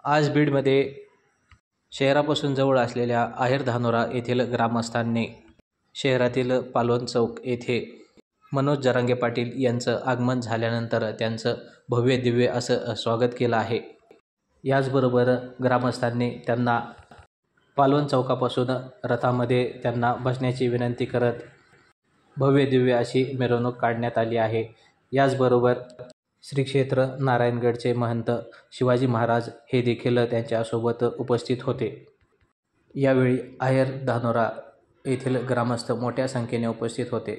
आज बीडमध्ये शहरापासून जवळ असलेल्या आहेर धानोरा येथील ग्रामस्थांनी शहरातील पालवन चौक येथे मनोज जरांगे पाटील यांचं आगमन झाल्यानंतर त्यांचं भव्य दिव्य असं स्वागत केलं आहे. याचबरोबर ग्रामस्थांनी त्यांना पालवन चौकापासून रथामध्ये त्यांना बसण्याची विनंती करत भव्य दिव्य अशी मिरवणूक काढण्यात आली आहे. याचबरोबर श्री क्षेत्र नारायणगडचे महंत शिवाजी महाराज हे देखील त्यांच्यासोबत उपस्थित होते. यावेळी आहेर धानोरा येथील ग्रामस्थ मोठ्या संख्येने उपस्थित होते.